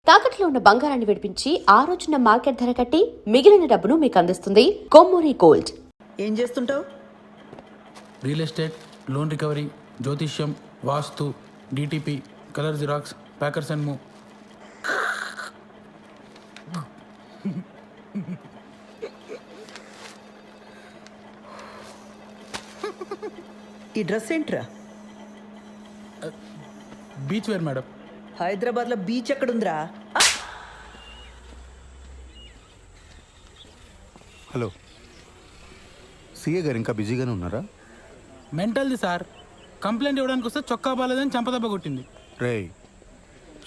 తాకట్లో ఉన్న బంగారాన్ని విడిపించి ఆ రోజున మార్కెట్ ధర కట్టి మిగిలిన డబ్బును మీకు అందిస్తుంది కొమ్మూరి గోల్డ్. ఏం చేస్తుంటావు? రియల్ ఎస్టేట్, లోన్ రికవరీ, జ్యోతిష్యం, వాస్తు, DTP, colour xerox, packers and move. ఈ డ్రెస్ ఏంట్రా? Beach wear madam. హైదరాబాద్లో బీచ్ ఎక్కడుందిరా? హలో, సీఏ గారు ఇంకా బిజీగానే ఉన్నారా? మెంటల్ది సార్. కంప్లైంట్ ఇవ్వడానికి వస్తే చొక్కా బాలేదని చంపదెబ్బ కొట్టింది. రే,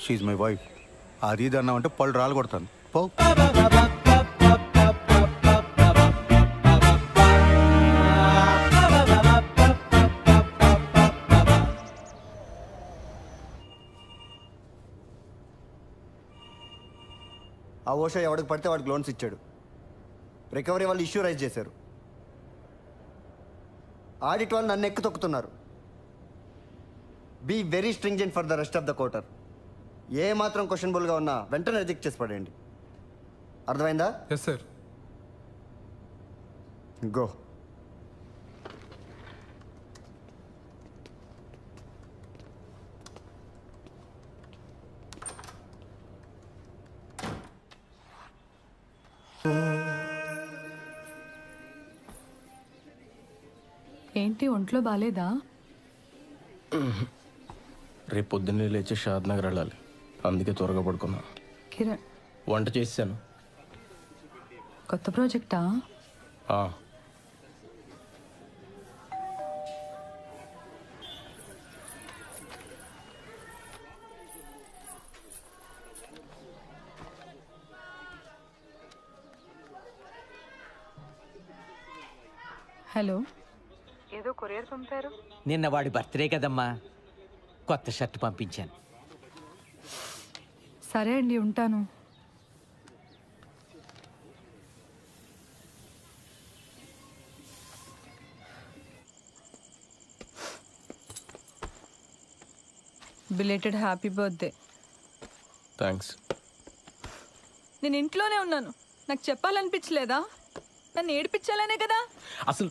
షీఈ్ మై వైఫ్. అది ఇది అన్నామంటే పళ్ళు రాలు కొడతాను. పో. ఆ ఓషా ఎవడికి పడితే వాడికి లోన్స్ ఇచ్చాడు. రికవరీ వాళ్ళు ఇష్యూ రైజ్ చేశారు. ఆడిట్ వాళ్ళు నన్ను ఎక్కు తొక్కుతున్నారు. Be very stringent for the rest of the quarter. ఏ మాత్రం క్వశ్చనబుల్గా ఉన్నా వెంటనే రిజెక్ట్ చేసి పడేయండి. అర్థమైందా? Yes sir. గో. ఏంటి ఒంట్లో బాలేదా? రేపు పొద్దున్నే లేచి షాద్ నగర్ వెళ్ళాలి, అందుకే త్వరగా పడుకున్నా. కిరణ్, వంట చేశాను. కొత్త ప్రాజెక్టా? హలో, ఏదో కొరియర్ పంపారు. నిన్న వాడి బర్త్డే కదమ్మా, కొత్త షర్ట్ పంపించాను. సరే అండి, ఉంటాను. Belated happy birthday. థ్యాంక్స్. నేను ఇంట్లోనే ఉన్నాను, నాకు చెప్పాలనిపించలేదా? నన్ను ఏడిపించాలనే కదా. అసలు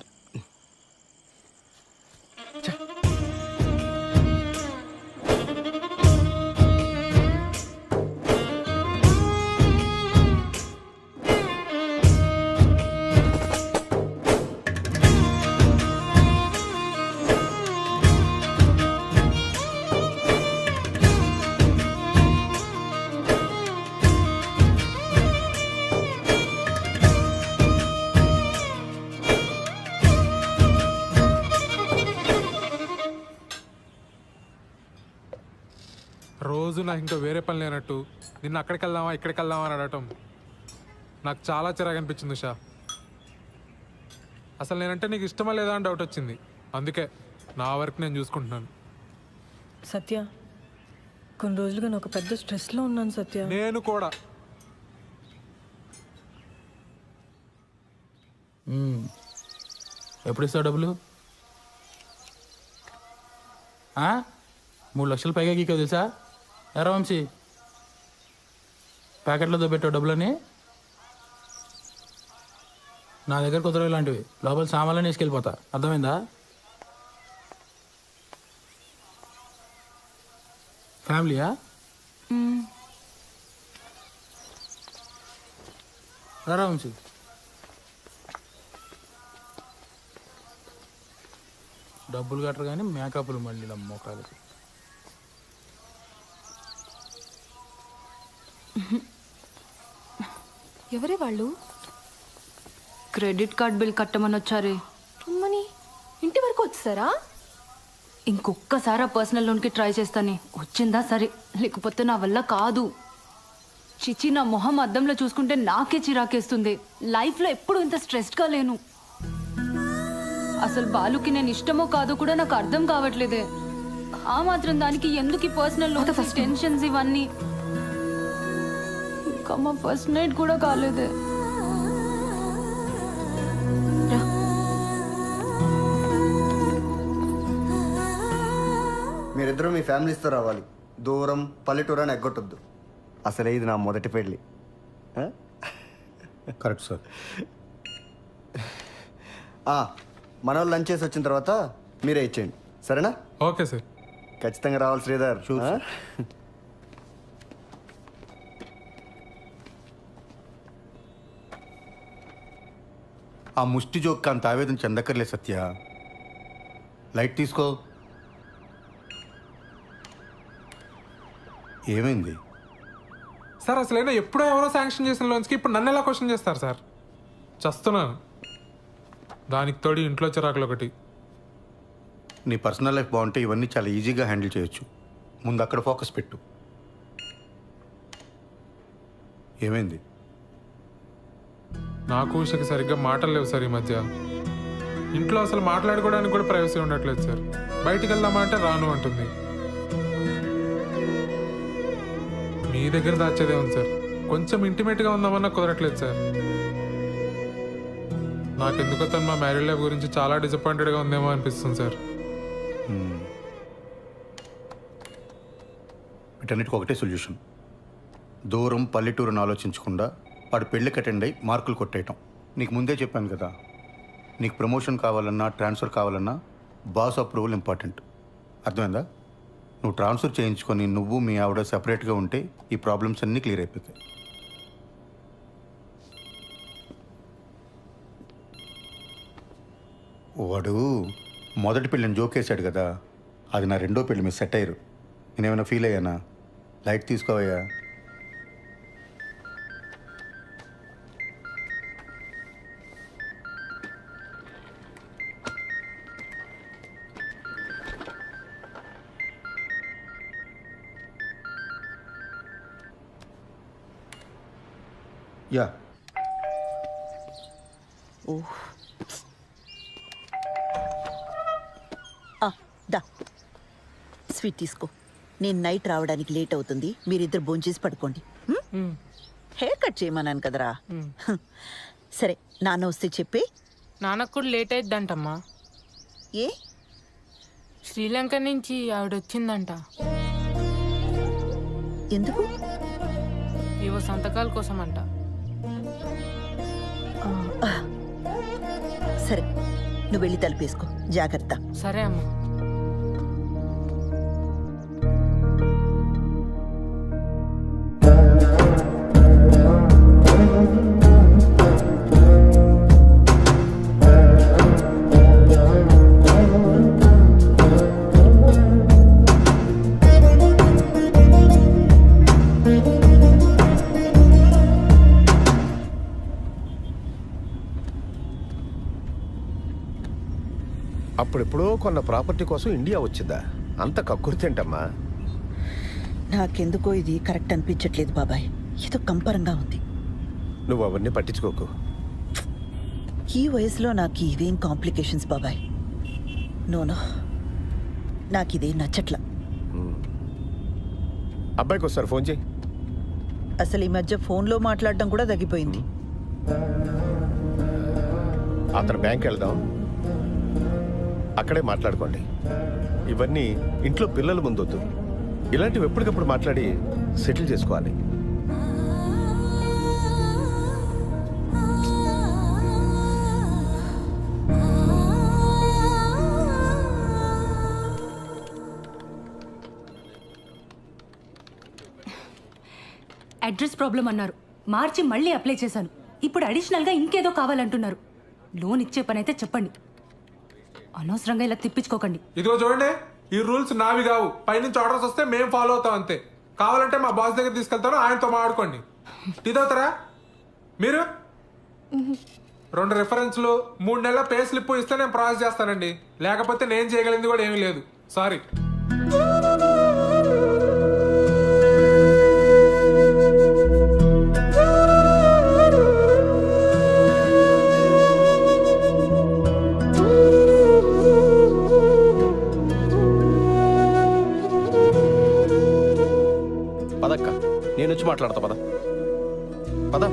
రోజు నాకు ఇంకా వేరే పని లేనట్టు నిన్న అక్కడికి వెళ్దామా ఇక్కడికి వెళ్దామా అని అడగటం నాకు చాలా చిరాకు అనిపించింది ఉషా. అసలు నేనంటే నీకు ఇష్టమా లేదా అని డౌట్ వచ్చింది. అందుకే నా వర్క్ నేను చూసుకుంటున్నాను. సత్య, కొన్ని రోజులుగా నేను ఒక పెద్ద స్ట్రెస్లో ఉన్నాను సత్య. నేను కూడా. ఎప్పుడు ఇస్తావు డబ్బులు? 3 లక్షలు పైగా గీకో తెలుసా? ఎరా వంశీ, ప్యాకెట్లో పెట్టావు డబ్బులని. నా దగ్గర కుదరవు ఇలాంటివి. లోపల సామాన్లు వేసుకెళ్ళిపోతా, అర్థమైందా? ఫ్యామిలీయా? రా వంశీ. డబ్బులు కట్టరు కానీ మేకప్లు మళ్ళీ మొక్కలకి. ఎవరే వాళ్ళు? క్రెడిట్ కార్డ్ బిల్ కట్టమని వచ్చారే. అమ్మని ఇంటి వరకు వచ్చారా? ఇంకొక్కసారి ఆ పర్సనల్ లోన్కి ట్రై చేస్తానే. వచ్చిందా సరే, లేకపోతే నా వల్ల కాదు. చిచి, నా మొహం అద్దంలో చూసుకుంటే నాకే చిరాకేస్తుంది. లైఫ్లో ఎప్పుడు ఇంత స్ట్రెస్డ్గా లేను. అసలు బాలుకి నేను ఇష్టమో కాదో కూడా నాకు అర్థం కావట్లేదే. ఆ మాత్రం దానికి ఎందుకు ఈ పర్సనల్ లోన్, ఫస్ట్ టెన్షన్స్ ఇవన్నీ. ఇంకా మా ఫస్ట్ నైట్ కూడా కాలేదే. మీరిద్దరూ మీ ఫ్యామిలీస్తో రావాలి. దూరం పల్లెటూరు అని ఎగ్గొట్టొద్దు. అసలే ఇది నా మొదటి పెళ్ళి. Correct sir. మన వాళ్ళు లంచ్ చేసి వచ్చిన తర్వాత మీరే ఇచ్చేయండి, సరేనా? Okay sir. ఖచ్చితంగా రావాలి శ్రీధర్. ఆ ముష్టి జోక్ అంత ఆవేదన చెందక్కర్లే సత్య. లైట్ తీసుకో. ఏమైంది? సార్ అసలైనా ఎప్పుడో ఎవరో శాంక్షన్ చేసిన లోన్స్కి ఇప్పుడు నన్ను ఎలా క్వశ్చన్ చేస్తారు సార్? చస్తున్నాను. దానికి తోడి ఇంట్లో చిరాకులు ఒకటి. నీ పర్సనల్ లైఫ్ బాగుంటే ఇవన్నీ చాలా ఈజీగా హ్యాండిల్ చేయొచ్చు. ముందు అక్కడ ఫోకస్ పెట్టు. ఏమైంది? నాకు ఉషకి సరిగ్గా మాటలు లేవు సార్ ఈ మధ్య. ఇంట్లో అసలు మాట్లాడుకోవడానికి కూడా ప్రైవసీ ఉండట్లేదు సార్. బయటికి వెళ్దామా అంటే రాను అంటుంది. మీ దగ్గర దాచేదే ఉంది సార్. కొంచెం ఇంటిమేట్గా ఉందామన్నా కుదరట్లేదు సార్. నాకెందుకో తను మా మ్యారీడ్ లైఫ్ గురించి చాలా డిసప్పాయింటెడ్గా ఉందేమో అనిపిస్తుంది సార్. వీటన్నిటికి ఒకటే సొల్యూషన్. దూరం పల్లెటూరుని ఆలోచించకుండా వాడు పెళ్ళికి అటెండ్ అయ్యి మార్కులు కొట్టేయటం. నీకు ముందే చెప్పాను కదా, నీకు ప్రమోషన్ కావాలన్నా ట్రాన్స్ఫర్ కావాలన్నా బాస్ అప్రూవల్ ఇంపార్టెంట్. అర్థమైందా? నువ్వు ట్రాన్స్ఫర్ చేయించుకొని నువ్వు మీ ఆవిడ సపరేట్గా ఉంటే ఈ ప్రాబ్లమ్స్ అన్నీ క్లియర్ అయిపోతాయి. వాడు మొదటి పెళ్ళిని జోకేశాడు కదా, అది నా రెండో పెళ్ళి మీద సెట్ అయ్యారు. నేనేమైనా ఫీల్ అయ్యానా? లైట్ తీసుకోవయ్యా. యా. దా స్వీట్ తీసుకో. నేను నైట్ రావడానికి లేట్ అవుతుంది, మీరిద్దరు భోంచేసి పడుకోండి. హెయిర్ కట్ చేయమన్నాను కదరా. సరే, నాన్న వస్తే చెప్పి. నాన్నకు కూడా లేట్ అయిద్దంటమ్మా. ఏ? శ్రీలంక నుంచి ఆవిడ వచ్చిందంట. ఎందుకు? ఇవో సంతకాల కోసం అంట. సరే, నువ్వు వెళ్ళి తలుపేసుకో. జాగ్రత్త. సరే అమ్మా. అప్పుడెప్పుడో కొన్న ప్రాపర్టీ కోసం ఇండియా వచ్చిందా? అంత కక్కుర్తేంటమ్మా? నాకెందుకో ఇది కరెక్ట్ అనిపించట్లేదు బాబాయ్. ఏదో కంపరంగా ఉంది. నువ్వు అవన్నీ పట్టించుకోకు. ఈ వయసులో నాకు ఇవేం కాంప్లికేషన్స్ బాబాయ్. నోనో, నాకు ఇదేం నచ్చట్లా. అబ్బాయికి వస్తారు, ఫోన్ చేయి. అసలు ఈ మధ్య ఫోన్లో మాట్లాడడం కూడా తగ్గిపోయింది. అతను బ్యాంక్ వెళ్దాం, అక్కడే మాట్లాడుకోండి. ఇవన్నీ ఇంట్లో పిల్లల ముందొద్దు. ఇలాంటివి ఎప్పటికప్పుడు మాట్లాడి సెటిల్ చేసుకోవాలి. అడ్రస్ ప్రాబ్లం అన్నారు, మార్చి మళ్ళీ అప్లై చేశాను. ఇప్పుడు అడిషనల్గా ఇంకేదో కావాలంటున్నారు. లోన్ ఇచ్చే పని అయితే చెప్పండి, అనవసరంగా ఇలా తిప్పించుకోకండి. ఇదిగో చూడండి, ఈ రూల్స్ నావి కావు. పైనుంచి ఆర్డర్స్ వస్తే మేము ఫాలో అవుతాం అంతే. కావాలంటే మా బాస్ దగ్గర తీసుకెళ్తాను, ఆయనతో మాట్లాడుకోండి. టీ తాగుతారా మీరు? 2 రిఫరెన్స్లు 3 నెలల పే స్లిప్ ఇస్తే నేను ప్రాసెస్ చేస్తానండి. లేకపోతే నేను చేయగలిగింది కూడా ఏమీ లేదు. సారీ. పదక్క, నేను వచ్చి మాట్లాడతా. పద పద.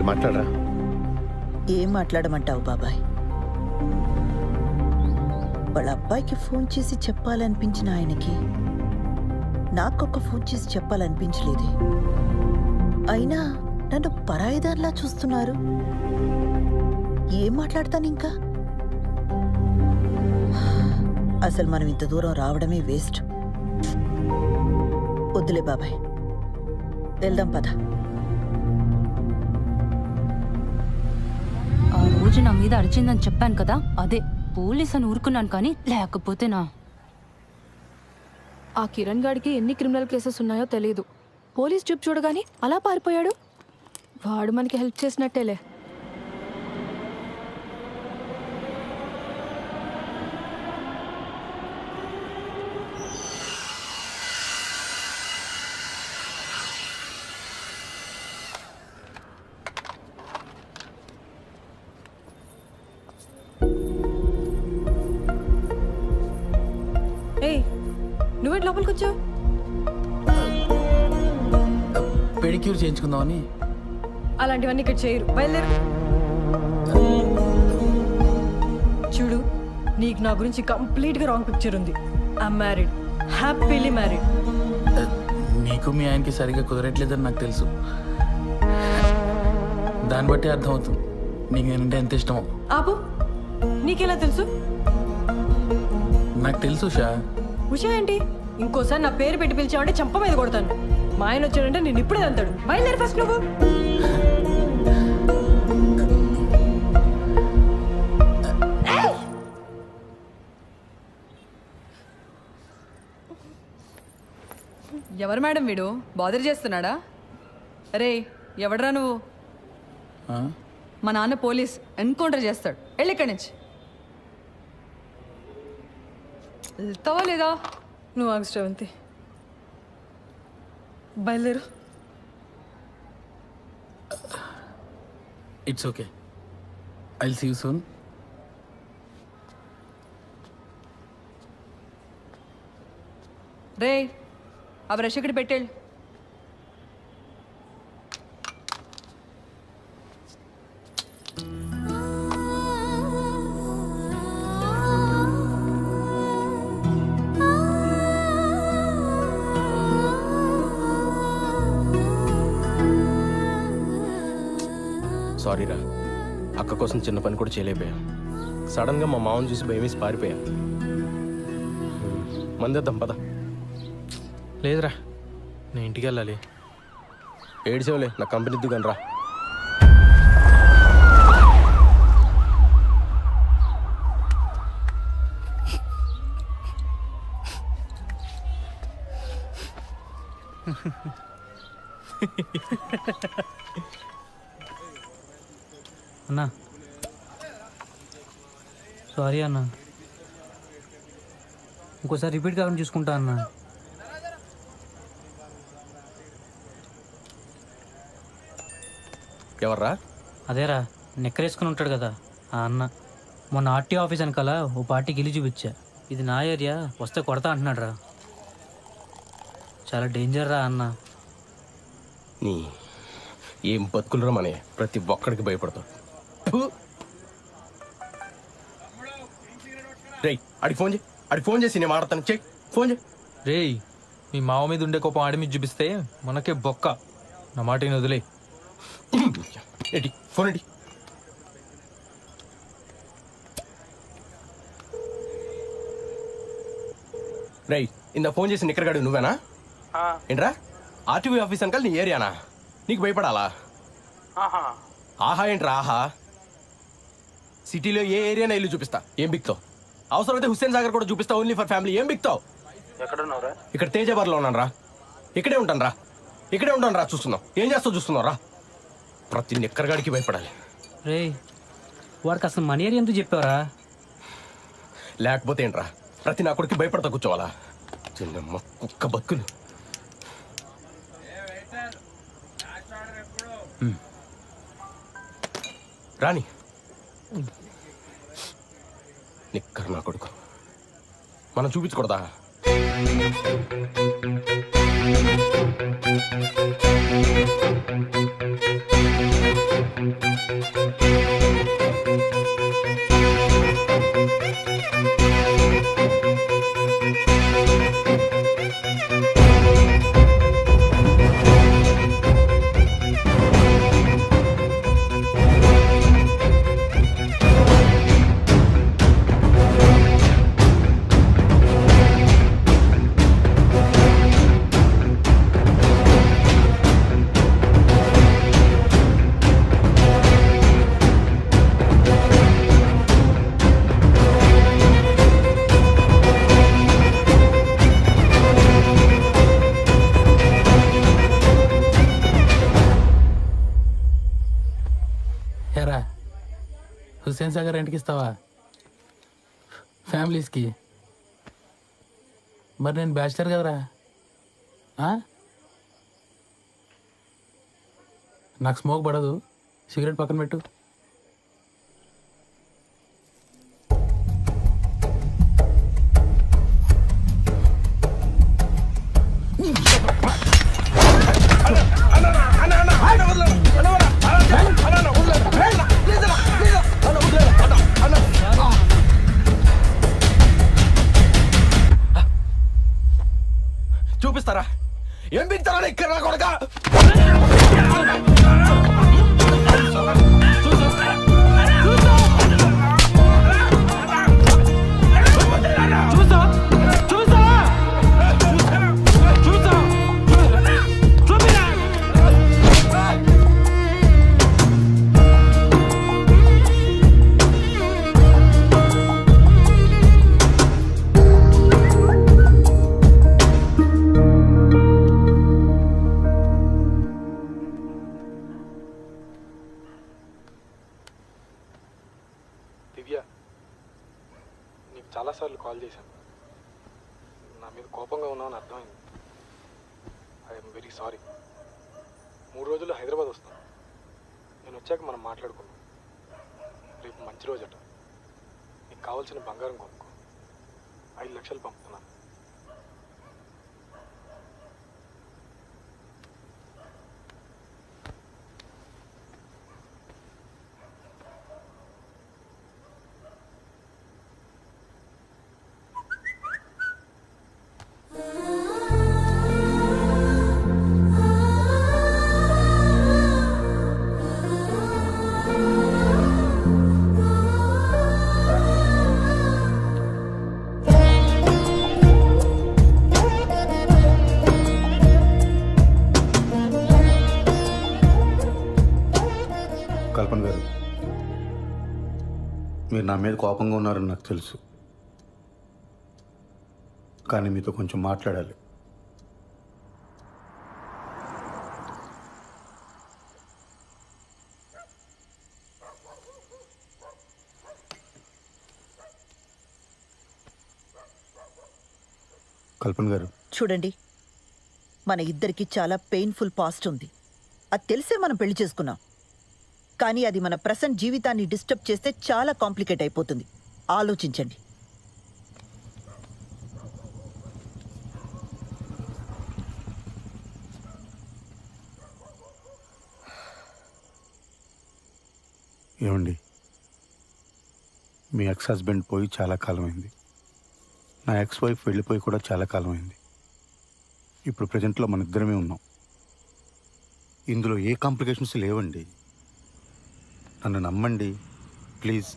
మాట్లాడరా. ఏం మాట్లాడమంటావు బాబాయ్? వాళ్ళ అబ్బాయికి ఫోన్ చేసి చెప్పాలనిపించిన ఆయనకి నాకొక్క ఫోన్ చేసి చెప్పాలనిపించలేదే. అయినా నన్ను పరాయిదారిలా చూస్తున్నారు. ఏం మాట్లాడతాను ఇంకా? అసలు మనం ఇంత దూరం రావడమే వేస్ట్. వద్దులే బాబాయ్, వెళ్దాం పద. ఆ రోజు నా మీద అరిచిందని చెప్పాను కదా, అదే పోలీస్ అని ఊరుకున్నాను. కానీ లేకపోతేనా ఆ కిరణ్ గాడికి ఎన్ని క్రిమినల్ కేసెస్ ఉన్నాయో తెలియదు. పోలీస్ జీప్ చూడగానే అలా పారిపోయాడు. వాడు మనకి హెల్ప్ చేసినట్టేలే. ఏయ్, నువ్వేంటి లోపలికి వచ్చావు? పెడిక్యూర్ చేయించుకుందామని. అలాంటివన్నీ ఇక్కడ చేయరు, బయలుదేరు. చూడు, నీకు నా గురించి కంప్లీట్గా రాంగ్ పిక్చర్ ఉంది. I'm married, happily married. నీకు మీ ఆయనకి సరిగ్గా కుదరట్లేదని నాకు తెలుసు. దాన్ని బట్టి అర్థమవుతుంది నీకు నేనంటే ఎంత ఇష్టమో. ఆపు, నీకెలా తెలుసు? నాకు తెలుసు ఉషా. ఉషా ఏంటి? ఇంకోసారి నా పేరు పెట్టి పిలిచావంటే చంప మీద కొడతాను. మా ఆయన వచ్చాడంటే నేను ఇప్పుడే అంటాడు. బయలుదేరి ఫస్ట్ నువ్వు. ఎవరు మేడం వీడు? బాదర్ చేస్తున్నాడా? రే, ఎవడరా నువ్వు? ఆ? మా నాన్న పోలీస్, ఎన్కౌంటర్ చేస్తాడు. వెళ్ళి ఇక్కడి నుంచి. వెళ్తావా లేదా? నువ్వు ఆగు శ్రవంతి, బయలుదేరు. It's okay, I will see you soon. రే, ఆ బ్రష్ ఇక్కడ పెట్టేళ్ళు. సారీరా, అక్క కోసం చిన్న పని కూడా చేయలేకపోయా. సడన్గా మా మామని చూసి భయమేసి పారిపోయా. మందేద్దాం పద. లేదురా, నేను ఇంటికి వెళ్ళాలి. ఏడ్చేవలే, నా కంపెనీ దిగాను రా. అన్నా సారీ అన్నా, ఇంకోసారి రిపీట్ కాకుండా చూసుకుంటా అన్నా. ఎవర్రా? అదేరా, నెక్కరేసుకుని ఉంటాడు కదా ఆ అన్న. మొన్న ఆర్టీ ఆఫీస్ వెనకాల ఓ పార్టీకి ఇల్లు చూపించా. ఇది నా ఏరియా, వస్తే కొడతా అంటున్నాడు రా. చాలా డేంజర్ రా అన్న. నీ ఏం బతుకులరా మనే, ప్రతి ఒక్కడికి భయపడతాడు. రేయ్, అడిగి ఫోన్ చేసి నేను మాడతాను. చెక్ ఫోన్ చేయి. రేయ్, మీ మావ మీద ఉండే కోపం ఆడి మీద చూపిస్తే మనకే బొక్క. నా మాటని వదిలే. ఏంటి ఫోన్ ఏంటి? రేయ్, ఇందా ఫోన్ చేసి నిక్కరగాడు నువ్వేనా? ఏంట్రా, ఆర్టీవీ ఆఫీస్ అంకల్ నీ ఏరియానా? నీకు భయపడాలా? ఆహా ఏంట్రా ఆహా? సిటీలో ఏ ఏరియానా ఇల్లు చూపిస్తా, ఏం బిక్తావు? అవసరమైతే హుస్సేన్ సాగర్ కూడా చూపిస్తా, ఓన్లీ ఫర్ ఫ్యామిలీ. ఏం బిక్తావు? ఎక్కడున్నావురా? ఇక్కడ తేజాబార్లో ఉన్నాను రా. ఇక్కడే ఉంటాను రా. చూస్తున్నావు, ఏం చేస్తావు చూస్తున్నావు రా. ప్రతి నిక్కరగాడికి భయపడాలి. రే, వాడికి అసలు మన ఏరియా ఎందుకు చెప్పావరా? లేకపోతే ఏంట్రా, ప్రతి నా కొడుకు భయపడతా కూర్చోవాలా? చిన్నమ్మ కుక్క బతుకులు. రాని నిక్కర్ నా కొడుకు. మనం చూపించకూడదా? ఏరా హుస్సేన్ సాగర్ రెంట్కి ఇస్తావా ఫ్యామిలీస్కి? మరి నేను బ్యాచిలర్ కదరా. నాకు స్మోక్ పడదు, సిగరెట్ పక్కన పెట్టు. చూపిస్తారా ఏం బిగుతారా ఇక్కడ నా కొడక? దివ్య, నీకు చాలాసార్లు కాల్ చేశాను. నా మీద కోపంగా ఉన్నావని అర్థమైంది. I'm very sorry. 3 రోజుల్లో హైదరాబాద్ వస్తాను. నేను వచ్చాక మనం మాట్లాడుకుందాం. రేపు మంచి రోజట. నీకు కావాల్సిన బంగారం కొనుక్కో. 5 లక్షలు పంపుతున్నాను. కల్పన గారు, మీరు నా మీద కోపంగా ఉన్నారని నాకు తెలుసు, కానీ మీతో కొంచెం మాట్లాడాలి. కల్పన గారు, చూడండి, మన ఇద్దరికి చాలా పెయిన్ఫుల్ పాస్ట్ ఉంది. అది తెలిసే మనం పెళ్లి చేసుకున్నాం. కానీ అది మన ప్రెసెంట్ జీవితాన్ని డిస్టర్బ్ చేస్తే చాలా కాంప్లికేట్ అయిపోతుంది. ఆలోచించండి. ఏమండి, మీ ఎక్స్ హస్బెండ్ పోయి చాలా కాలమైంది. నా ఎక్స్ వైఫ్ వెళ్ళిపోయి కూడా చాలా కాలమైంది. ఇప్పుడు ప్రజెంట్లో మన ఇద్దరమే ఉన్నాం. ఇందులో ఏ కాంప్లికేషన్స్ లేవండి. నన్ను నమ్మండి ప్లీజ్.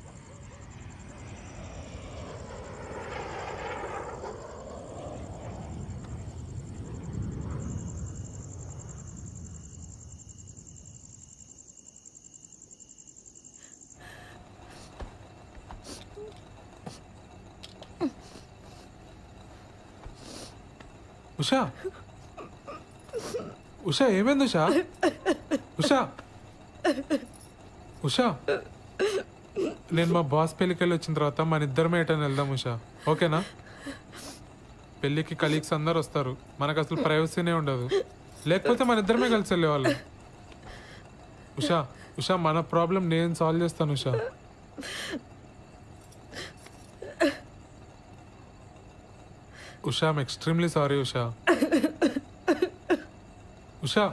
ఉషా, ఉషా ఏమైంది ఉషా? ఉషా, ఉషా, నేను మా బాస్ పెళ్ళికి వెళ్ళి వచ్చిన తర్వాత మన ఇద్దరమే ఎటని వెళ్దాం ఉషా, ఓకేనా? పెళ్ళికి కలీగ్స్ అందరు వస్తారు, మనకు అసలు ప్రైవసీనే ఉండదు. లేకపోతే మన ఇద్దరమే కలిసి వెళ్ళేవాళ్ళం. ఉషా, ఉషా, మన ప్రాబ్లం నేను సాల్వ్ చేస్తాను Usha. Usha I'm extremely sorry Usha. Usha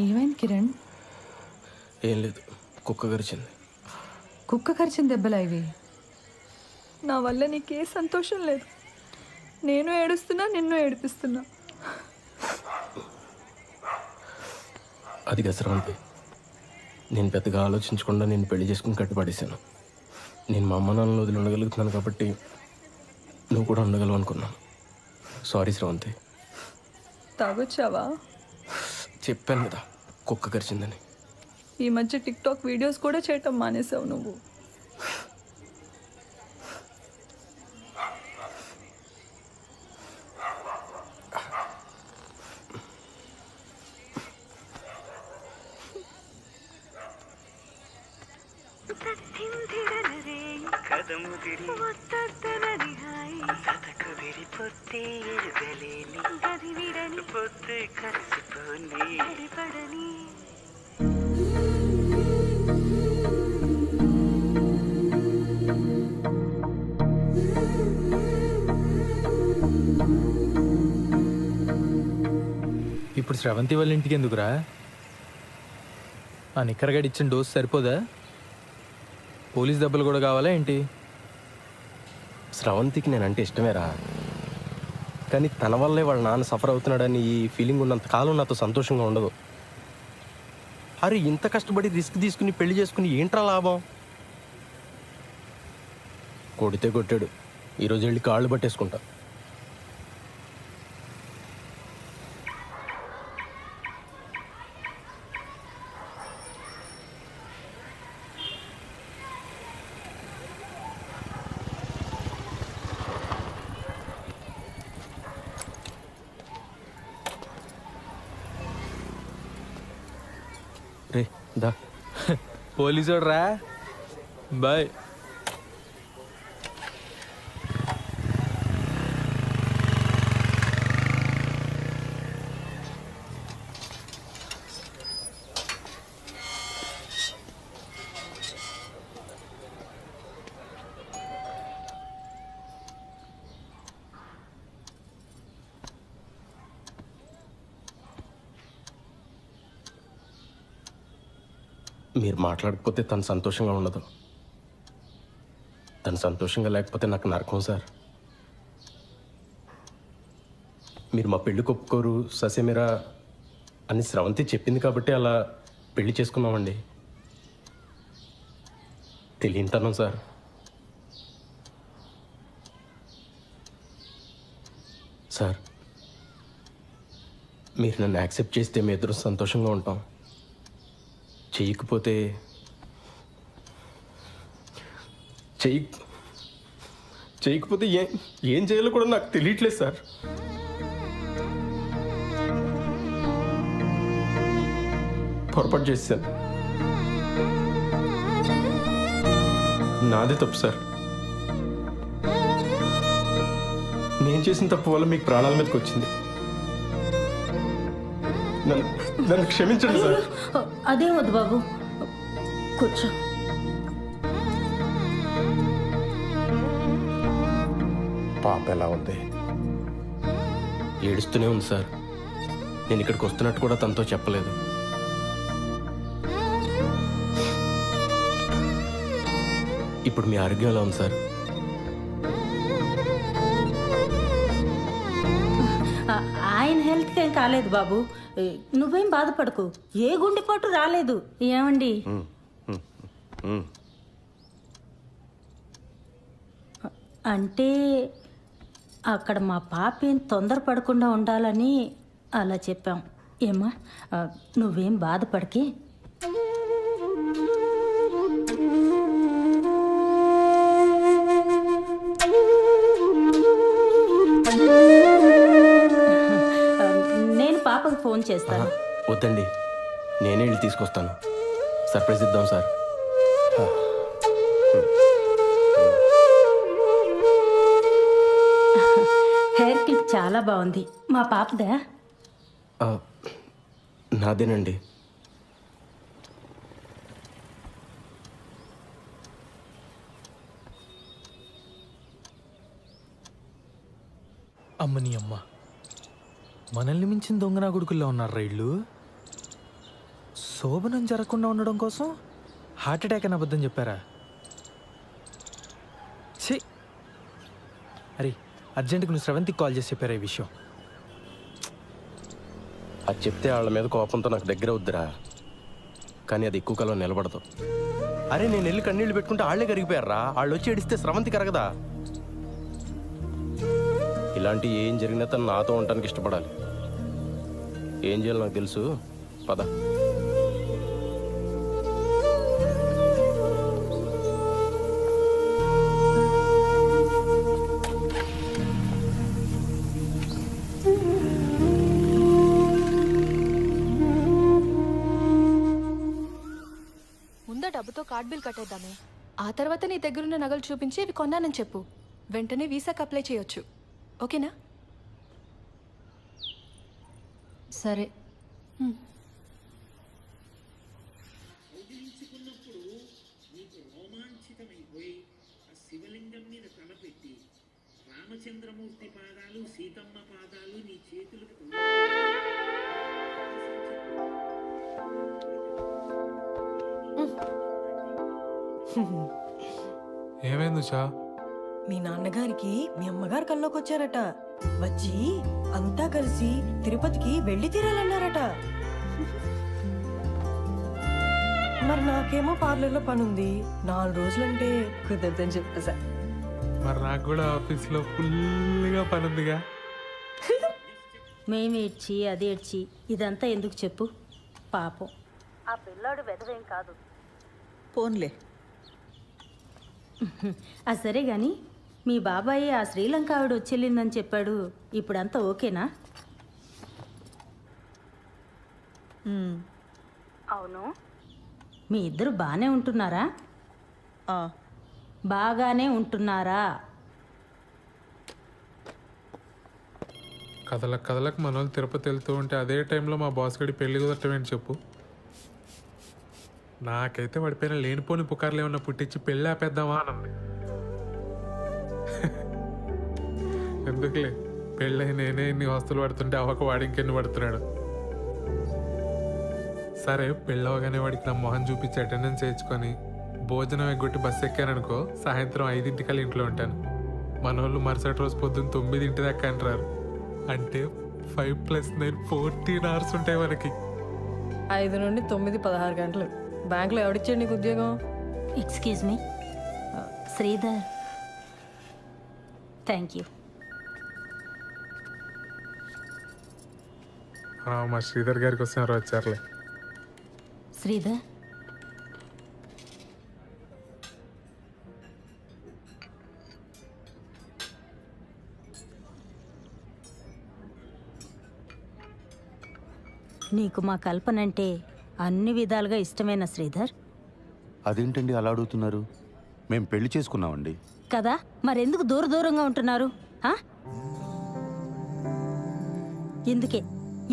ఏమైంది కిరణ్? ఏం లేదు, కుక్క గరిచింది. కుక్క కరిచిన దెబ్బలా ఇవి? నా వల్ల నీకే సంతోషం లేదు. నేను ఏడుస్తున్నా, నిన్ను ఏడిపిస్తున్నా. అది గసరవంతి, నేను పెద్దగా ఆలోచించకుండా నేను పెళ్లి చేసుకుని కట్టుపడేశాను. నేను మా అమ్మ నాన్నలు వదిలి ఉండగలుగుతున్నాను కాబట్టి నువ్వు కూడా ఉండగలవు అనుకున్నాను. సారీ శ్రవంతి. తాగొచ్చావా? చెప్పాను కదా కుక్క కరిచిందని. ఈ మధ్య టిక్ టాక్ వీడియోస్ కూడా చేయటం మానేసావు నువ్వు. ఇప్పుడు శ్రవంతి వాళ్ళ ఇంటికి ఎందుకురా? ఆ నిక్కరగడి ఇచ్చిన డోస్ సరిపోదా? పోలీస్ దెబ్బలు కూడా కావాలా ఏంటి? స్రవంతికి నేనంటే ఇష్టమేరా, కానీ తన వల్లే వాళ్ళ నాన్న సఫర్ అవుతున్నాడని ఈ ఫీలింగ్ ఉన్నంత కాలం నాతో సంతోషంగా ఉండదు. అరే ఇంత కష్టపడి రిస్క్ తీసుకుని పెళ్లి చేసుకుని ఏంట్రా లాభం? కొడితే కొట్టాడు, ఈరోజు వెళ్ళి కాళ్ళు పట్టేసుకుంటా. రే దా. పోలీసోడు రా, బాయ్. మీరు మాట్లాడకపోతే తను సంతోషంగా ఉండదు. తను సంతోషంగా లేకపోతే నాకు నరకం సార్. మీరు మా పెళ్లి ఒప్పుకోరు ససేమిరా అని శ్రవంతి చెప్పింది కాబట్టి అలా పెళ్లి చేసుకున్నామండి. తెలియనితనం సార్. సార్ మీరు నన్ను యాక్సెప్ట్ చేస్తే మీ ఇద్దరు సంతోషంగా ఉంటాం. చెయ్యకపోతే ఏం చేయాలో కూడా నాకు తెలియట్లేదు సార్. పొరపాటు చేశాను, నాదే తప్పు సార్. నేను చేసిన తప్పు వల్ల మీకు ప్రాణాల మీదకి వచ్చింది. నన్ను క్షమించండి సార్. అదేం వద్దు బాబు, కూర్చో. పాప ఎలా ఉంది? ఏడుస్తూనే ఉంది సార్. నేను ఇక్కడికి వస్తున్నట్టు కూడా తనతో చెప్పలేదు. ఇప్పుడు మీ ఆరోగ్యం ఎలా ఉంది సార్? ఆయన హెల్త్కి ఏం కాలేదు బాబు, నువ్వేం బాధపడకు. ఏ గుండెపోటు రాలేదు. ఏమండి? అంటే అక్కడ మా పాప ఏం తొందరపడకుండా ఉండాలని అలా చెప్పాం. ఏమ్మా, నువ్వేం బాధపడకి. ఫోన్ చేస్తాను. వద్దండి, నేనే వెళ్ళి తీసుకొస్తాను. సర్ప్రైజ్ ఇద్దాం సార్. హెయిర్ క్లిప్ చాలా బాగుంది. మా పాపదా? నాదేనండి. అమ్మని అమ్మ, మనల్ని మించిన దొంగనా కొడుకుల్లో ఉన్నారు రైళ్ళు. శోభనం జరగకుండా ఉండడం కోసం హార్ట్ అటాక్ అని అబద్ధం చెప్పారా? ఛీ! అరే, అర్జెంటుగా నువ్వు శ్రవంతికి కాల్ చేసి చెప్పారా ఈ విషయం? అది చెప్తే వాళ్ళ మీద కోపంతో నాకు దగ్గర వద్దురా, కానీ అది ఎక్కువ కాలం నిలబడదు. అరే, నేను వెళ్ళి కన్నీళ్ళు పెట్టుకుంటే వాళ్ళే కరిగిపోయారా. వాళ్ళు వచ్చి ఏడిస్తే స్రవంతి కరగదా? ఇలాంటి ఏం జరిగినా తను నాతో ఉండటానికి ఇష్టపడాలి. ఏం చేయాలో నాకు తెలుసు. పద. ముందా డబ్బుతో కార్డ్ బిల్ కట్టేద్దామే. ఆ తర్వాత నీ దగ్గరున్న నగలు చూపించి ఇవి కొన్నానని చెప్పు. వెంటనే వీసాకి అప్లై చేయొచ్చు. ఓకేనా? సరే. ఏమైంది ఉషా? మీ నాన్నగారికి మీ అమ్మగారు కల్లోకి వచ్చారట. వచ్చి అంతా కలిసి తిరుపతికి వెళ్ళి తీరాలన్నారట. మరి నాకేమో పార్లర్లో పనుంది. 4 రోజులంటే కుదరదని చెప్పేసా. మరి నాకు కూడా ఆఫీస్లో ఫుల్గా పని ఉందిగా. మేము ఏడ్చి అది ఏడ్చి ఇదంతా ఎందుకు చెప్పు? పాపం ఆ పిల్లాడు వెదవేం కాదు. పోన్లే. అది సరే గాని మీ బాబాయ్ ఆ శ్రీలంక ఆవిడ వచ్చేళ్ళిందని చెప్పాడు. ఇప్పుడంతా ఓకేనా? అవును. మీ ఇద్దరు బాగానే ఉంటున్నారా? బాగానే ఉంటున్నారా? కథలకు మన వాళ్ళు తిరుపతి వెళ్తూ ఉంటే అదే టైంలో మా బాస్ గడి పెళ్లి కుదరటం ఏంటి చెప్పు. నాకైతే పడిపోయిన లేనిపోని పుకార్లు ఏమన్నా పుట్టించి పెళ్ళి ఆపేద్దామా అనంది. ఎందుకులే, పెళ్ళై నేనే ఇన్ని వస్తువులు పడుతుంటే అవక వాడి ఇంకెన్ని పడుతున్నాడు. సరే, పెళ్ళవగానే వాడికి నా మొహం చూపించి అటెండెన్స్ వేయించుకొని భోజనం ఎగ్గొట్టి బస్సు ఎక్కాననుకో, సాయంత్రం 5 ఇంట్లో ఉంటాను. మన వాళ్ళు మరుసటి రోజు పొద్దున్న 9 దాకా అంటారు. అంటే 5 + 9 14 hours ఉంటాయి మనకి. 5 నుండి 9 16 గంటలు. బ్యాంకులో ఎవడిచ్చాడు నీకు ఉద్యోగం? Excuse me, Sridhar. Thank you. మా శ్రీధర్ గారికి వస్తున్నారు, వచ్చారులే. శ్రీధర్, నీకు మా కల్పన అంటే అన్ని విధాలుగా ఇష్టమైన శ్రీధర్. అదేంటండి అలా అడుగుతున్నారు? మేము పెళ్లి చేసుకున్నామండి. కదా, మరెందుకు దూరంగా ఉంటున్నారు?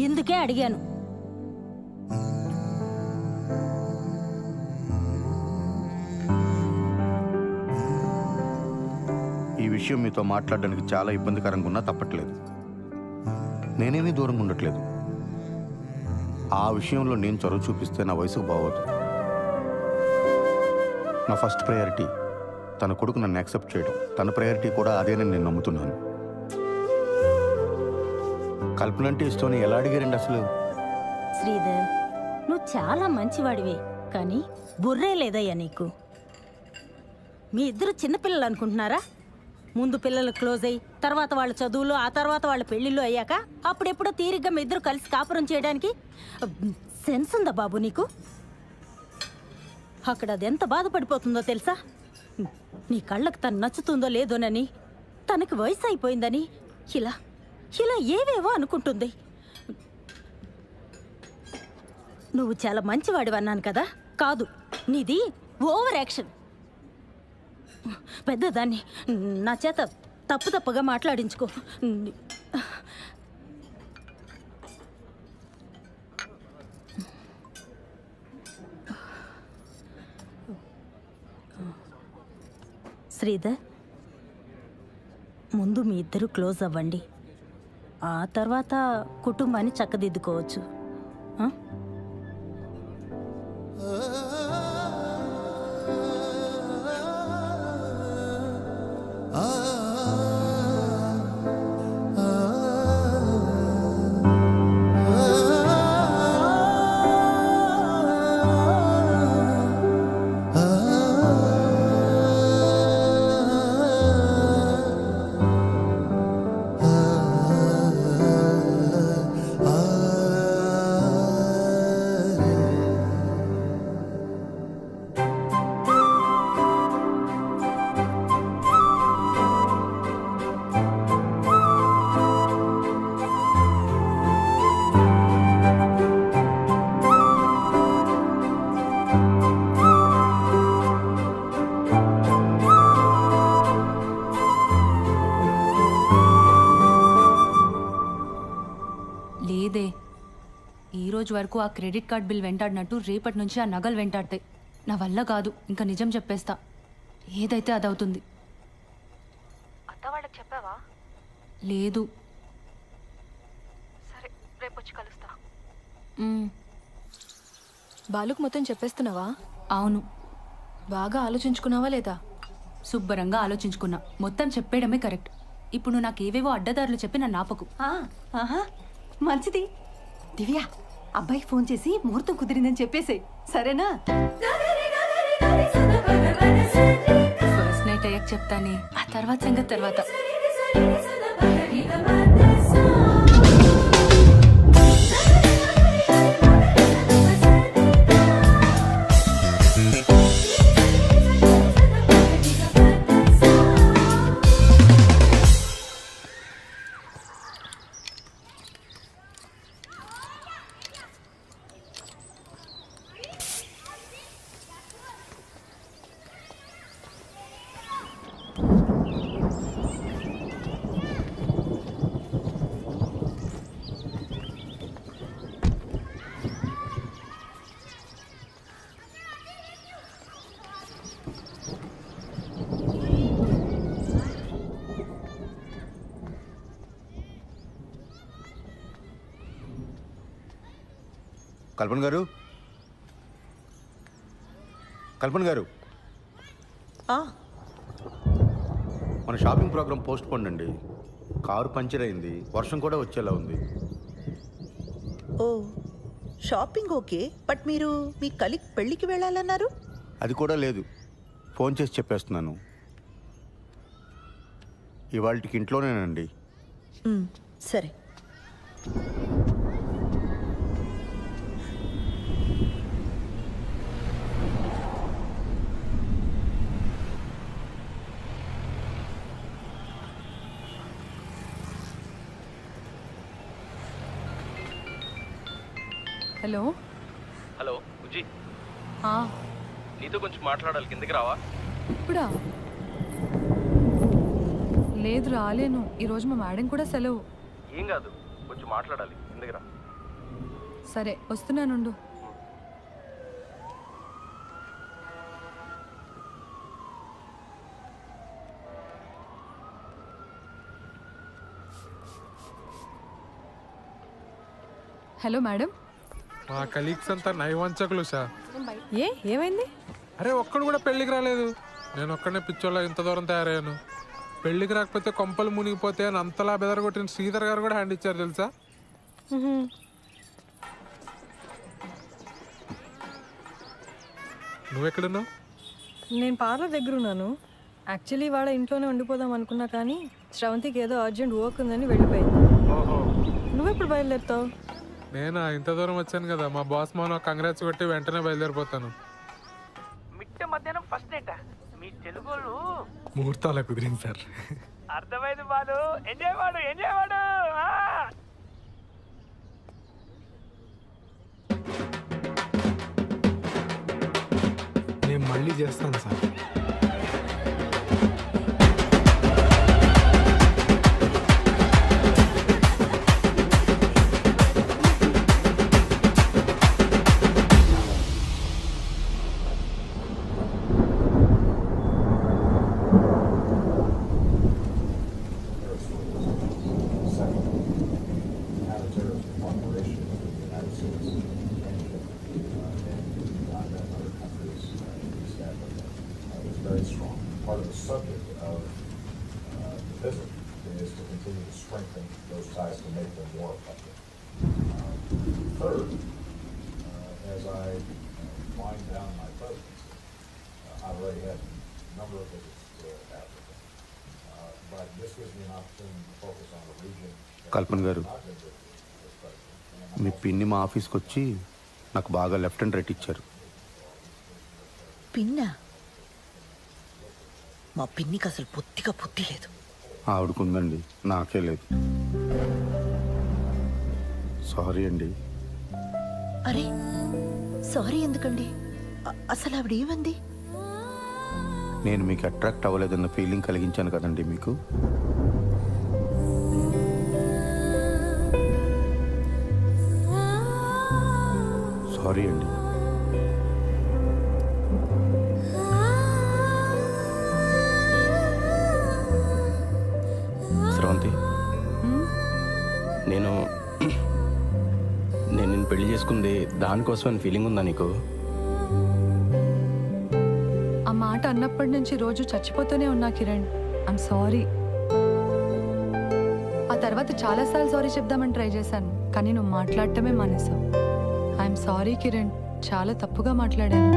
ఇందుకే అడిగాను. ఈ విషయం మీతో మాట్లాడడానికి చాలా ఇబ్బందికరంగా ఉన్నా తప్పట్లేదు. నేనేమీ దూరంగా ఉండట్లేదు. ఆ విషయంలో నేను చొరవ చూపిస్తే నా వయసుకు బాగోదు. నా ఫస్ట్ ప్రయారిటీ తన కొడుకు నన్ను యాక్సెప్ట్ చేయడం. తన ప్రయారిటీ కూడా అదేనని నేను నమ్ముతున్నాను. కల్పన అంటే ఇష్టం ఎలా అడిగారండి అసలు? శ్రీధర్, నువ్వు చాలా మంచివాడివే, కానీ బుర్రే లేదయ్యా నీకు. మీ ఇద్దరు చిన్నపిల్లలు అనుకుంటున్నారా? ముందు పిల్లలు క్లోజ్ అయ్యి తర్వాత వాళ్ళ చదువులు, ఆ తర్వాత వాళ్ళ పెళ్ళిళ్ళు అయ్యాక అప్పుడెప్పుడో తీరిగ్గా మీ ఇద్దరు కలిసి కాపురం చేయడానికి సెన్స్ ఉందా బాబు నీకు? అక్కడ అది ఎంత బాధపడిపోతుందో తెలుసా? నీ కళ్ళకు తను నచ్చుతుందో లేదోనని, తనకి వయసు అయిపోయిందని ఇలా ఏవేవో అనుకుంటుంది. నువ్వు చాలా మంచివాడివి అన్నాను కదా, కాదు, నీది ఓవర్ యాక్షన్. పెద్దదాన్ని నా చేత తప్పుగా మాట్లాడించుకో. శ్రీధర్, ముందు మీ ఇద్దరు క్లోజ్ అవ్వండి, ఆ తర్వాత కుటుంబాన్ని చక్కదిద్దుకోవచ్చు. ఆ? లేదే, ఈ రోజు వరకు ఆ క్రెడిట్ కార్డ్ బిల్ వెంటాడినట్టు రేపటి నుంచి ఆ నగలు వెంటాడతాయి. నా వల్ల కాదు, ఇంకా నిజం చెప్పేస్తా, ఏదైతే అదవుతుంది. అత్త వాళ్ళకి చెప్పావా? లేదు. సరే, రేపు వచ్చి కలుస్తా. మ్, బాలుకు మొత్తం చెప్పేస్తున్నావా? అవును, బాగా ఆలోచించుకున్నావా లేదా? శుభ్రంగా ఆలోచించుకున్నా, మొత్తం చెప్పేయడమే కరెక్ట్. ఇప్పుడు నువ్వు నాకు ఏవేవో అడ్డదారులు చెప్పి నన్ను ఆపకు. మంచిది. దివ్య, అబ్బాయికి ఫోన్ చేసి ముహూర్తం కుదిరిందని చెప్పేసేయ్, సరేనా? ఫస్ట్ నైట్ అయ్యాక చెప్తానే, ఆ తర్వాత సంగతి తర్వాత. కల్పన గారు, కల్పన గారు, మన షాపింగ్ ప్రోగ్రామ్ పోస్ట్ పోన్ అండి. కారు పంచర్ అయింది, వర్షం కూడా వచ్చేలా ఉంది. ఓ, షాపింగ్ ఓకే, బట్ మీరు మీ కలీగ్ పెళ్ళికి వెళ్ళాలన్నారు. అది కూడా లేదు, ఫోన్ చేసి చెప్పేస్తున్నాను. ఇవాళకి ఇంట్లోనేనండి. సరే. హలో. హలో బుజ్జి, ఆ, నీతో కొంచెం మాట్లాడాలి, కిందకి రావా? ఇప్పుడా? లేదు, రాలేను. ఈరోజు మా మేడం కూడా సెలవు. ఏం కాదు, కొంచెం మాట్లాడాలి, కిందకి రా. సరే, వస్తున్నానుండు. Hello madam. మా కలీగ్స్ అంతా నైవంచకులు సార్. ఏమైంది? అరే ఒక్కడు కూడా పెళ్ళికి రాలేదు. నేను ఒక్కడనే పిచ్చోళ్ళ ఇంత దూరం తయారయ్యాను. పెళ్ళికి రాకపోతే కొంపలు మునిగిపోతే అని అంతలా బెదరగొట్టిన శ్రీధర్ గారు కూడా హ్యాండ్ ఇచ్చారు తెలుసా. నువ్వెక్కడున్నావు? నేను పార్లర్ దగ్గర ఉన్నాను. యాక్చువల్లీ వాడ ఇంట్లోనే ఉండిపోదాం అనుకున్నా, కానీ శ్రవంతికి ఏదో అర్జెంట్ వర్క్ ఉందని వెళ్ళిపోయింది. నువ్వెప్పుడు బయలుదేరుతావు? నేను ఇంత దూరం వచ్చాను కదా, మా బాస్ మౌన కంగ్రాట్స్ కొట్టి వెంటనే బయలుదేరిపోతాను. మిట్ట మధ్యాహ్నం ఫస్ట్ నైట్ మీ తెలుగులు ముహూర్తాల కుదిరింది సార్. అర్థమైంది బాలు. ఎంజాయ్ వాడు, ఎంజాయ్ వాడు. మళ్ళీ చేస్తాను sir. Very strong. Part of the subject of the visit is to continue to strengthen those ties to make them more effective. Third, as I wind down my presidency, I already had a number of visits to Africa, but this gives me an opportunity to focus on a region that కల్పన్ గారు, I've been visiting as president. మీ పిన్ని మా ఆఫీస్కి వచ్చి నాకు బాగా left and right ఇచ్చారు. పిన్నా? మా పిన్నికి అసలు పొత్తిగా పొత్తి లేదు. ఆవిడకుందండి, నాకే లేదు. సారీ అండి. అరే సారీ ఎందుకండి? అసలు ఆవిడ ఏమంది? నేను మీకు అట్రాక్ట్ అవ్వలేదన్న ఫీలింగ్ కలిగించాను కదండి మీకు. సారీ అండి. స్రవంతి, నేను నిన్ను పెళ్లి చేసుకుంది దానికోసం అని ఫీలింగ్ ఉందా నీకు? ఆ మాట అన్నప్పటి నుంచి రోజు చచ్చిపోతూనే ఉన్నా కిరణ్. I'm sorry. ఆ తర్వాత చాలాసార్లు సారీ చెప్దామని ట్రై చేశాను, కానీ నువ్వు మాట్లాడటమే మానేశావు. ఐఎమ్ సారీ కిరణ్, చాలా తప్పుగా మాట్లాడాను.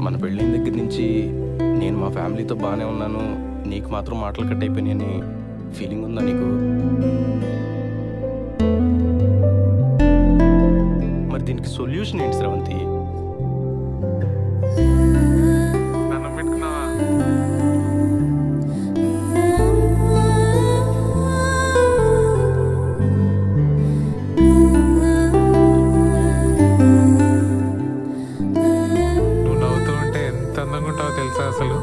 మన పెళ్ళైన దగ్గర నుంచి నేను మా ఫ్యామిలీతో బాగానే ఉన్నాను, నీకు మాత్రం మాటలు కట్ అయిపోయినాయని ఫీలింగ్ ఉందా నీకు? మరి దీనికి సొల్యూషన్ ఏంటి స్రవంతి? నన్ను పెట్టుకున్నావా? నువ్వు నవ్వుతూ ఉంటే ఎంత అందంగా ఉంటావో తెలుసా అసలు.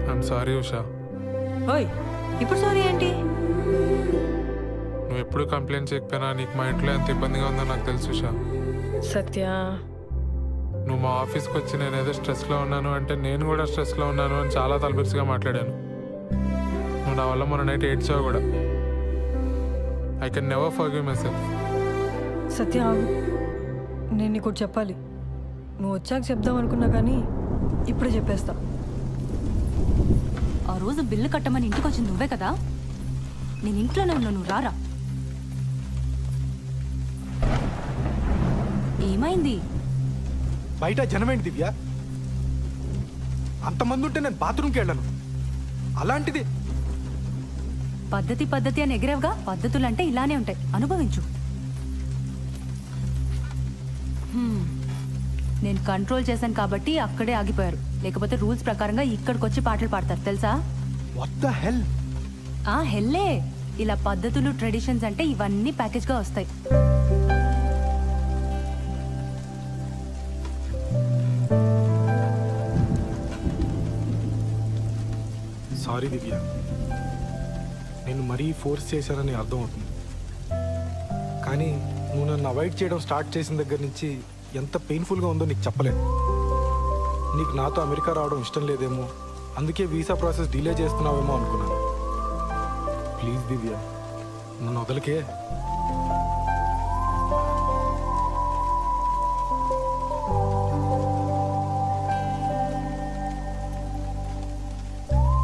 I'm sorry Usha. ఓయ్, ఇప్పుడు సారీ ఏంటి? నువ్వు ఎప్పుడు కంప్లైంట్ చేయకపోయినా నీకు మా ఇంట్లో ఎంత ఇబ్బందిగా ఉందో నాకు తెలుసు ఉషా. సత్య, నువ్వు మా ఆఫీస్కి వచ్చి నేను ఏదో స్ట్రెస్లో ఉన్నాను అంటే నేను కూడా స్ట్రెస్లో ఉన్నాను అని చాలా తలపిరిసిగా మాట్లాడాను. నువ్వు నా వల్ల మొన్న నైట్ ఏడ్చావు కూడా. I can never forgive myself. Satya ఆగు. నేను నీకు ఒకటి చెప్పాలి. నువ్వు వచ్చాక చెప్దాం అనుకున్నా కానీ ఇప్పుడే చెప్పేస్తా. ఆ రోజు బిల్లు కట్టమని ఇంటికి వచ్చింది నువ్వే కదా? నేను ఇంట్లోనే ఉన్నా, నువ్వు రారా. ఏమైంది? బయట జనమేంటి దివ్య? అంతమంది ఉంటే నేను బాత్రూమ్కి వెళ్ళాను. అలాంటిది పద్ధతి అని ఎగిరేవుగా. పద్ధతులు అంటే ఇలానే ఉంటాయి, అనుభవించు. నేను కంట్రోల్ చేశాను కాబట్టి అక్కడే ఆగిపోయారు, లేకపోతే రూల్స్ ప్రకారంగా ఇక్కడికి వచ్చి పాటలు పాడతారు తెలుసా? What the hell? హెల్లే. ఇలా పద్ధతులు ట్రెడిషన్స్ అంటే ఇవన్నీ ప్యాకేజ్గా వస్తాయి. సారీ దివ్య, నేను మరీ ఫోర్స్ చేశానని అర్థం అవుతుంది. కానీ నువ్వు నన్ను అవాయిడ్ చేయడం స్టార్ట్ చేసిన దగ్గర నుంచి ఎంత పెయిన్ఫుల్గా ఉందో నీకు చెప్పలేను. నీకు నాతో అమెరికా రావడం ఇష్టం లేదేమో, అందుకే వీసా ప్రాసెస్ డిలే చేస్తున్నావేమో అనుకున్నాను. ప్లీజ్ దివ్య, నన్ను వదలకే.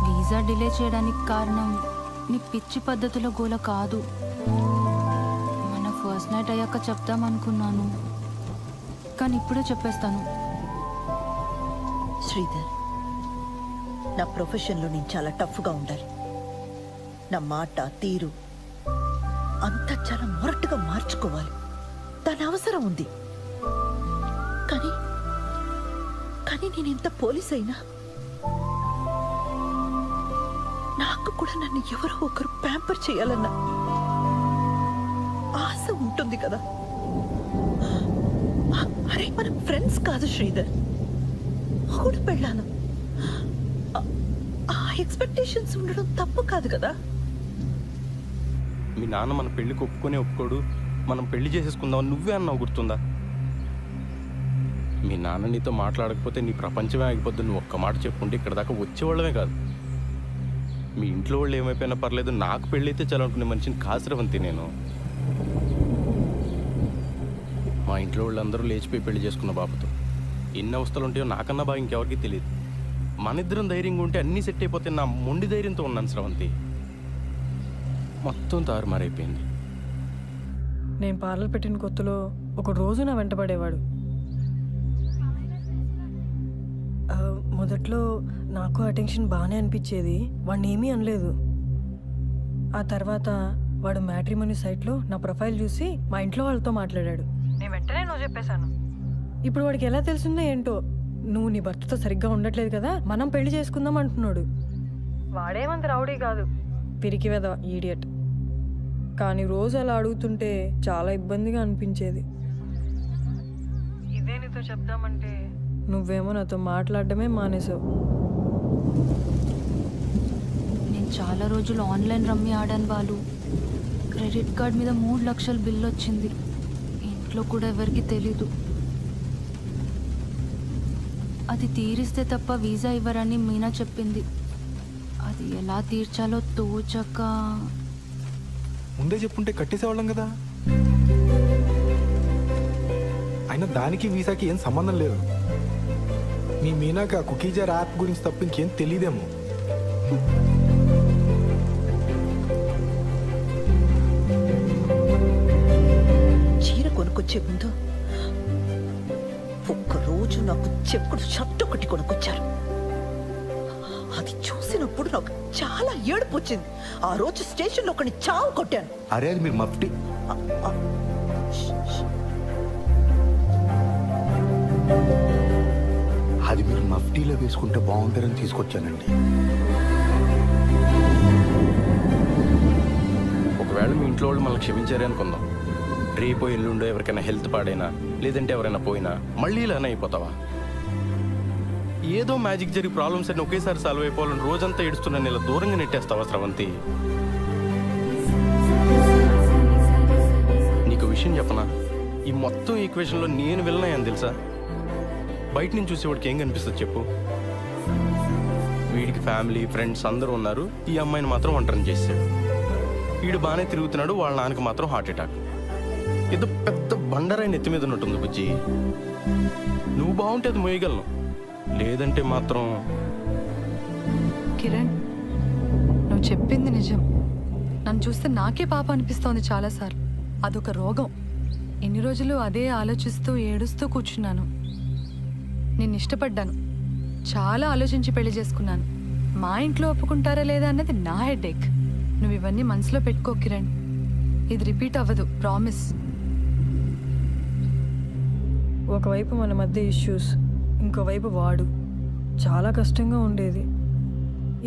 వీసా డిలే చేయడానికి కారణం నీ పిచ్చి పద్ధతుల గోల కాదు. మన ఫస్ట్ నైట్ అయ్యాక చెప్తామనుకున్నాను, కానీ ఇప్పుడే చెప్పేస్తాను. శ్రీధర్, నా ప్రొఫెషన్లో నేను చాలా టఫ్గా ఉండాలి. నా మాట తీరు అంతా చాలా మొరటుగా మార్చుకోవాలి. దాని అవసరం ఉంది. కానీ కానీ నేను ఎంత పోలీస్ అయినా నాకు కూడా నన్ను ఎవరో ఒకరు ప్యాంపర్ చేయాలన్నా ఉంటుంది కదా. అరే మనం ఫ్రెండ్స్ కాదు శ్రీధర్, కూడా పెళ్ళాను. ఆ ఎక్స్పెక్టేషన్స్ ఉండడం తప్పు కాదు కదా. మీ నాన్న మన పెళ్ళికి ఒప్పుకోడు, మనం పెళ్లి చేసేసుకుందాం నువ్వే అన్నావు, గుర్తుందా? మీ నాన్న నీతో మాట్లాడకపోతే నీ ప్రపంచమే ఆగిపోద్దు. నువ్వు ఒక్క మాట చెప్పుంటే ఇక్కడ దాకా వచ్చేవాళ్ళమే కాదు. మీ ఇంట్లో వాళ్ళు ఏమైపోయినా పర్లేదు, నాకు పెళ్ళైతే చాలనుకునే మనిషిని కాసిరవంతి నేను. మా ఇంట్లో వాళ్ళందరూ లేచిపోయి పెళ్లి చేసుకున్న బాబుతో ఎన్ని అవస్థలు ఉంటాయో నాకన్నా బాగా ఇంకెవరికి తెలియదు. మన ఇద్దరం ధైర్యంగా ఉంటే అన్నీ సెట్ అయిపోతే నా మొండి ధైర్యంతో ఉన్నాను స్రవంతి. మొత్తం తారుమారైపోయింది. నేను పార్లర్ పెట్టిన కొత్తలో ఒక రోజు నా వెంటపడేవాడు. మొదట్లో నాకు అటెన్షన్ బాగానే అనిపించేది, వాడిని ఏమీ అనలేదు. ఆ తర్వాత వాడు మ్యాట్రిమోనీ సైట్లో నా ప్రొఫైల్ చూసి మా ఇంట్లో వాళ్ళతో మాట్లాడాడు. నేను వెంటనే నువ్వు చెప్పేశాను. ఇప్పుడు వాడికి ఎలా తెలిసిందో ఏంటో, నువ్వు నీ భర్తతో సరిగ్గా ఉండట్లేదు కదా, మనం పెళ్లి చేసుకుందాం అంటున్నాడు. వాడేమంత రౌడీ కాదు, పిరికి వెధవ, ఈడియట్. కానీ రోజు అలా అడుగుతుంటే చాలా ఇబ్బందిగా అనిపించేది. ఇదే నీతో చెప్దామంటే నువ్వేమో నాతో మాట్లాడడమే మానేసావు. నేను చాలా రోజులు ఆన్లైన్ రమ్మీ ఆడాను బాలు. క్రెడిట్ కార్డ్ మీద 3 లక్షల బిల్లు వచ్చింది. ఇంట్లో కూడా ఎవరికి తెలీదు. అది తీరిస్తే తప్ప వీసా ఇవ్వరని మీనా చెప్పింది. అది ఎలా తీర్చాలో తోచక. ముందే చెప్పుంటే కట్టేసేవాళ్ళం కదా. అయినా దానికి వీసాకి ఏం సంబంధం లేదు. మీ మీనాక కుకీజర్ యాప్ గురించి తప్ప ఇంకేం తెలియదేమో. చీర కొనుక్కొచ్చే ముందు ఒక్కరోజు నాకు చెప్పుడు షర్ట్ ఒకటి కొనుక్కొచ్చారు. అది చూసినప్పుడు నాకు చాలా ఏడుపు వచ్చింది. ఆ రోజు స్టేషన్లో ఒకని చావు కొట్టాను. అరే అది మీరు మఫ్టీ. అది మీరు మఫ్టీలో వేసుకుంటే బాగుంటారని తీసుకొచ్చానండి. ఒకవేళ మీ ఇంట్లో వాళ్ళు మనల్ని క్షమించారే అనుకుందాం. రేపో ఎల్లుండో ఎవరికైనా హెల్త్ పాడైనా, లేదంటే ఎవరైనా పోయినా మళ్ళీ ఇలానే అయిపోతావా? ఏదో మ్యాజిక్ జరిగి ప్రాబ్లమ్స్ అన్ని ఒకేసారి సాల్వ్ అయిపోవాలని రోజంతా ఏడుస్తున్నా ఇలా దూరంగా నెట్టేస్తావా స్రవంతి? నీకు విషయం చెప్పనా, ఈ మొత్తం ఈక్వేషన్లో నేను వెళ్ళినాయని తెలుసా? బయట నుంచి చూసేవాడికి ఏం కనిపిస్తుంది చెప్పు? వీడికి ఫ్యామిలీ ఫ్రెండ్స్ అందరూ ఉన్నారు, ఈ అమ్మాయిని మాత్రం ఒంటరిని చేశాడు. వీడు బాగానే తిరుగుతున్నాడు, వాళ్ళ నాన్నకి మాత్రం హార్ట్ అటాక్. ఏదో పెద్ద బండరాయి నెత్తి మీద ఉన్నట్టుంది బుజ్జి. నువ్వు బాగుంటే అది మోయగలను, లేదంటే మాత్రం. కిరణ్, నువ్వు చెప్పింది నిజం. నన్ను చూస్తే నాకే పాప అనిపిస్తోంది చాలాసార్లు. అదొక రోగం. ఎన్ని రోజులు అదే ఆలోచిస్తూ ఏడుస్తూ కూర్చున్నాను. నేను ఇష్టపడ్డాను, చాలా ఆలోచించి పెళ్లి చేసుకున్నాను. మా ఇంట్లో ఒప్పుకుంటారా లేదా అన్నది నా హెడేక్. నువ్వు ఇవన్నీ మనసులో పెట్టుకో కిరణ్. ఇది రిపీట్ అవ్వదు, ప్రామిస్. ఒకవైపు మన మధ్య ఇష్యూస్, ఇంకోవైపు వాడు. చాలా కష్టంగా ఉండేది.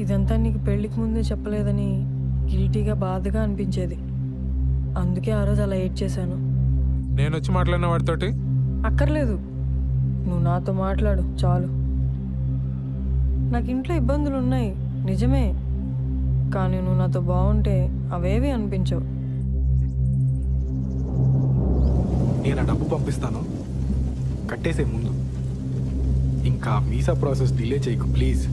ఇదంతా నీకు పెళ్ళికి ముందే చెప్పలేదని గిల్టీగా బాధగా అనిపించేది. అందుకే ఆ రోజు అలా ఏడ్ చేశాను. నేను వచ్చి మాట్లాడిన వాడితోటి అక్కర్లేదు, నువ్వు నాతో మాట్లాడు చాలు. నాకు ఇంట్లో ఇబ్బందులు ఉన్నాయి నిజమే, కానీ నువ్వు నాతో బాగుంటే అవేవి అనిపించవు. నేను ఆ డబ్బు పంపిస్తాను, కట్టేసే ముందు. ఇంకా వీసా ప్రాసెస్ డిలే చేయకు ప్లీజ్.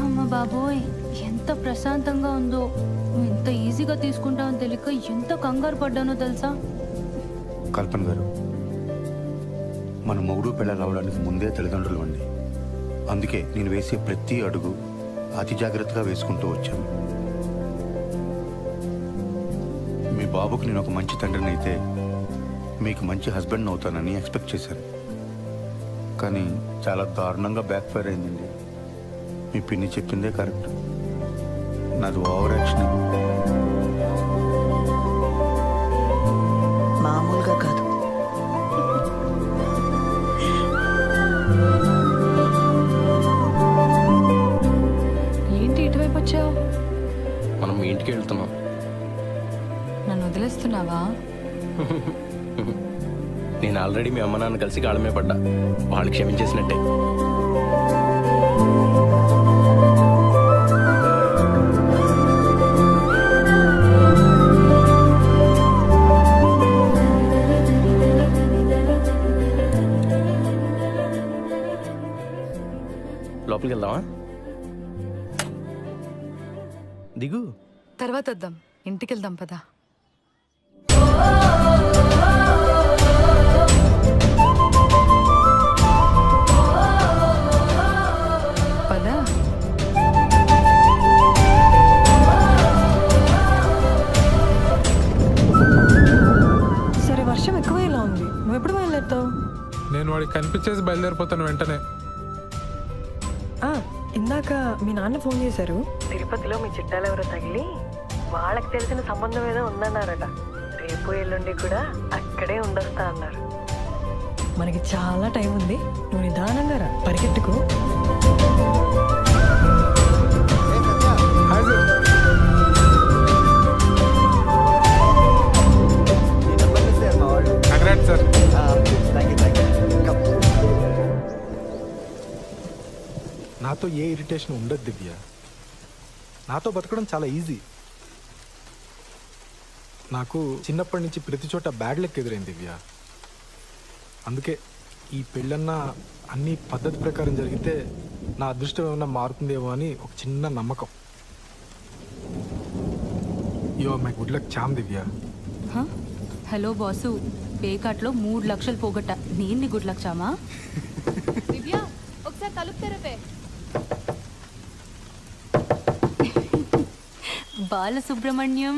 అమ్మ బాబోయ్, ఎంత ప్రశాంతంగా ఉందో. నువ్వు ఎంత ఈజీగా తీసుకుంటావని తెలియక ఎంత కంగారు పడ్డానో తెలుసా? కల్పన గారు, మన మొగుడు పిల్లలు అవడానికి ముందే తల్లిదండ్రులు అండి. అందుకే నేను వేసే ప్రతి అడుగు అతి జాగ్రత్తగా వేసుకుంటూ వచ్చాను. మీ బాబుకు నేను ఒక మంచి తండ్రిని అయితే మీకు మంచి హస్బెండ్ అవుతానని ఎక్స్పెక్ట్ చేశాను. కానీ చాలా దారుణంగా బ్యాక్ ఫైర్ అయిందండి. మీ పిన్ని చెప్పిందే కరెక్ట్, నాది ఓవర్ యాక్షన్. మామూలుగా కాదు. ఏంటి ఇటువైపు వచ్చావు? మనం మీ ఇంటికి వెళ్తున్నాం. నన్ను వదిలేస్తే చేసావా? నేను ఆల్రెడీ మీ అమ్మ నాన్న కలిసి కాళ్ళమే పడ్డా, వాళ్ళు క్షమించేసినట్టే. లోపలికి వెళ్దామా? దిగు. తర్వాత వద్దాం, ఇంటికి వెళ్దాం పదా. పదా. సరే వర్షం ఎక్కువైలా ఉంది, నువ్వు ఎప్పుడు బయలుదేరుతావు? నేను వాడికి కనిపించేసి బయలుదేరిపోతాను వెంటనే. ఇందాక మీ నాన్న ఫోన్ చేశారు, తిరుపతిలో మీ చుట్టాలు ఎవరో తగిలి వాళ్ళకి తెలిసిన సంబంధం ఏదో ఉందన్నారట. రేపు ఎల్లుండి కూడా అక్కడే ఉండొస్తా అన్నారు. మనకి చాలా టైం ఉంది, నువ్వు నిదానంగా రా, పరిగెట్టుకో. Hi sir. Congrats sir. నాతో ఏ ఇరిటేషన్ ఉండదు దివ్య. నాతో బతకడం చాలా ఈజీ. నాకు చిన్నప్పటి నుంచి ప్రతి చోట బ్యాడ్ లక్ ఎదురైంది దివ్య. అందుకే ఈ పెళ్ళన్నా అన్ని పద్ధతి ప్రకారం జరిగితే నా అదృష్టం ఏమన్నా మారుతుందేమో అని ఒక చిన్న నమ్మకం. Yo my good luck charm Divya. Hello boss, పేకాట్లో 3 లక్షలు పోగొట్ట. నేను గుడ్ లక్ చామా? దివ్య ఒకసారి తలుపు తెరపే. బాలసుబ్రహ్మణ్యం.